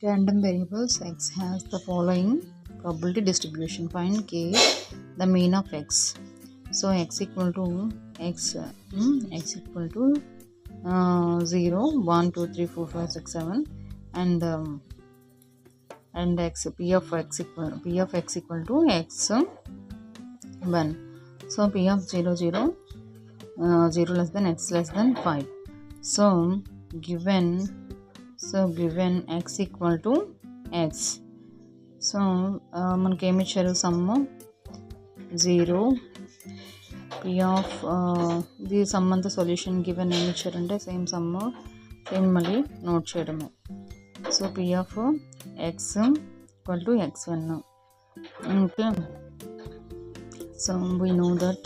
Random variables x has the following probability distribution. Find k, the mean of x. So x equal to x equal to 0, 1, 2, 3, 4, 5, 6, 7 and x p of x equal to x 1. So p of 0, 0, 0 less than x less than 5. So given x equal to x. So మనకి ఏమి ఇచ్చారు sum 0 P of the sum అంతా solution given ఏమి ఇచ్చారంటే same sum same మళ్ళీ note చేయడమే. So P of X equal to x1. Okay, so we know that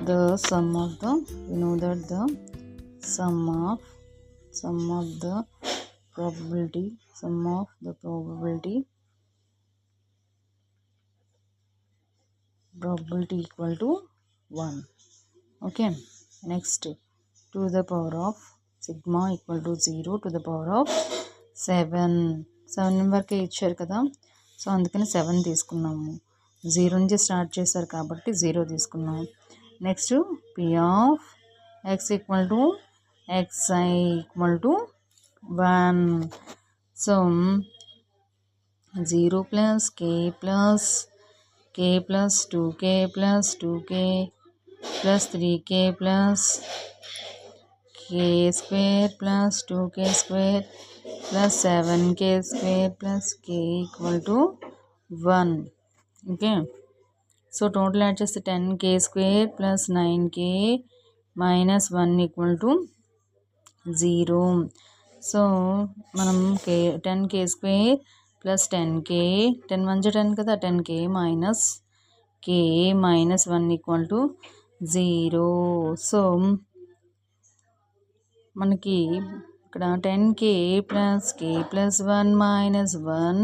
the sum of the probability equal to 1. Okay, next, to the power of sigma equal to 0 to the power of 7 వరకే ఇచ్చారు కదా, so అందుకని 7 తీసుకున్నాము. 0 నుంచి start చేశారు కాబట్టి 0 తీసుకున్నాము. Next P of X equal to xi equal to 1. So 0 plus k plus 2k plus 2k plus 3k plus k square plus 2k square plus 7k square plus k equal to 1. Okay, so total add చేస్తే 10k square plus 9k minus 1 equal to 0. So మనం 10k square plus 10k 10 1 10 కదా, 10k minus 1 equal to 0. So మనకి ఇక్కడ 10k plus k plus 1 minus 1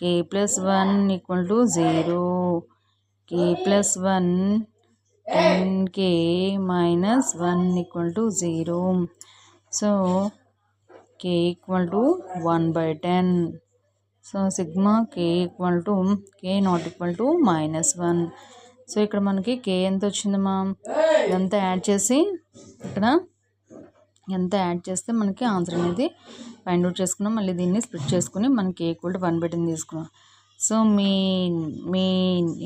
k plus 1 equal to 0. k plus 1 10k minus 1 equal to 0. So k equal to 1/10. So sigma k equal to k not equal to -1. So ఇక్కడ మనకి k ఎంత వచ్చిందమ్మా, ఇదంతా add చేసి ఇక్కడ ఎంత add చేస్తే మనకి ఆన్సర్ అనేది ఫైండ్ అవుట్ చేసుకున్నాం. మళ్ళీ దీన్ని స్ప్లిట్ చేసుకుని మనకి ఈక్వల్ టు 1/10 తీసుకున్నాం. So mean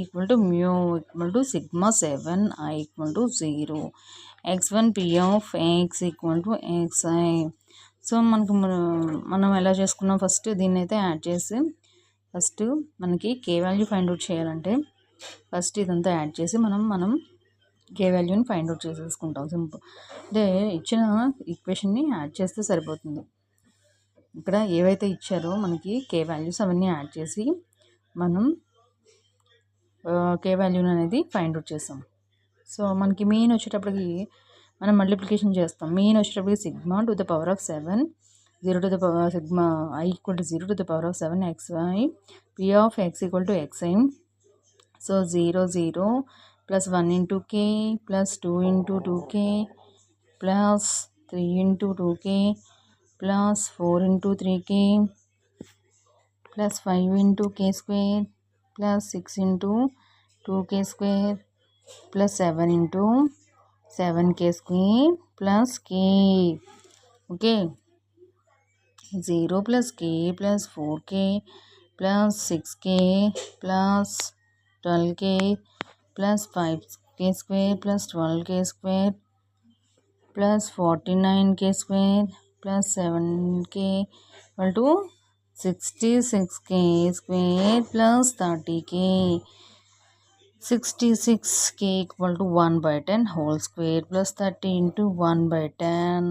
equal to mu equal to sigma 7 i equal to 0. x1 p of x equal to xi. So మనం ఎలా చేసుకున్నాం, ఫస్ట్ దీన్ని అయితే యాడ్ చేసి ఫస్ట్ మనకి కే వాల్యూ ఫైండ్ అవుట్ చేయాలంటే ఫస్ట్ ఇదంతా యాడ్ చేసి మనం కే వాల్యూని ఫైండ్ అవుట్ చేసేసుకుంటాం. సింపుల్, అంటే ఇచ్చిన ఈక్వేషన్ని యాడ్ చేస్తే సరిపోతుంది. ఇక్కడ ఏవైతే ఇచ్చారో మనకి కే వాల్యూస్ అవన్నీ యాడ్ చేసి మనం కే వాల్యూని అనేది ఫైండ్ అవుట్ చేస్తాం. సో మనకి మీన్ వచ్చేటప్పటికి మనం మల్టిప్లికేషన్ చేస్తాం. మీన్ వచ్చేటప్పటికి sigma to the power of 7 0 to the power sigma i equal to 0 to the power of 7 xy p of x equal to xi. So 0 0 plus 1 into k plus 2 into 2k plus 3 into 2k plus 4 into 3k plus 5 into k square plus 6 into 2k square plus 7 into 7k square plus k. Okay, 0 plus k plus 4k plus 6k plus 12k plus 5k square plus 12k square plus 49k square plus 7k equal to 66k square plus 30k. 66k equal to 1/10 whole square plus 30 into 1/10.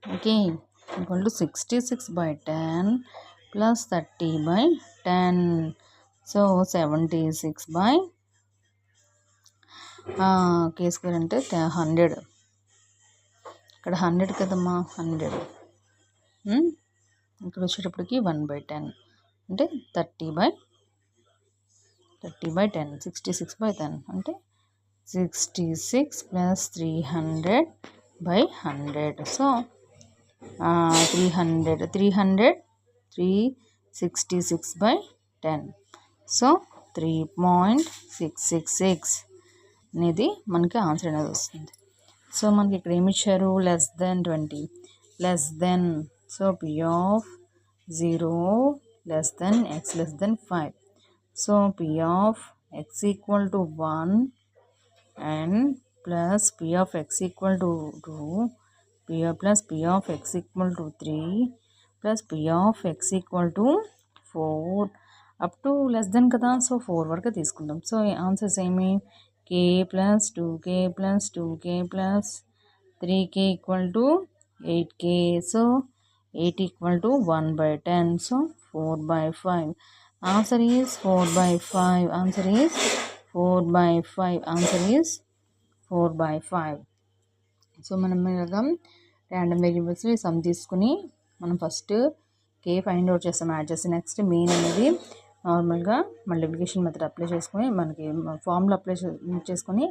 Okay, equal to 66/10 plus 30/10. So 76/k square అంటే 100. ఇక్కడ 100 కదమ్మా, 100. ఇక్కడ వచ్చేటప్పటికి 1/10 అంటే 30/10. 66/10 అంటే 66 plus 300 by 100. So 366 by 10. So 3.666 అనేది మనకి answer అనేది వస్తుంది. సో మనకి ఇక్కడ ఏమి ఇచ్చారు, less than 20, less than. So P of 0 less than X less than 5. So P of X equal to 1 and plus p of x equal to 2 plus p of x equal to 3 plus p of x equal to 4 up to less than కదా. So 4 వరకు తీసుకుందాం. So answers ఏమి, k plus 2k plus 2k plus 3k equal to 8k. So 8 equal to 1 by 10. So 4 by 5. Answer is 4 by 5. Answer is 4 by 5. Answer is 4 by 5. So మనం ఇలాగా random variables some తీసుకుని మనం first కే find out చేస్తాం, add చేసి next mean అనేది నార్మల్గా multiplication method apply చేసుకొని మనకి ఫార్ములా అప్లై చేసుకొని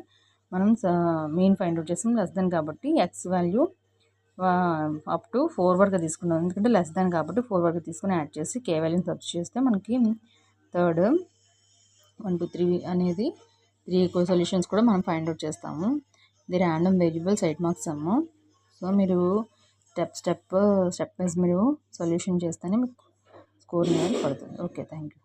మనం మీన్ ఫైండ్ అవుట్ చేస్తాం. లెస్ దెన్ కాబట్టి ఎక్స్ వాల్యూ అప్ టు 4 వరకు తీసుకున్నాం, ఎందుకంటే లెస్ దెన్ కాబట్టి 4 వరకు తీసుకుని యాడ్ చేసి కే వాల్యూని సబ్స్టిట్యూట్ చేస్తే మనకి థర్డ్ 1 2 3 అనేది 3 ఈక్వల్ సొల్యూషన్స్ కూడా మనం ఫైండ్ అవుట్ చేస్తాము. ఇది random variables 8 marks some. So మీరు స్టెప్ వైజ్ మీరు సొల్యూషన్ చేస్తేనే మీకు స్కోర్ అనేది పడుతుంది. Okay, thank you.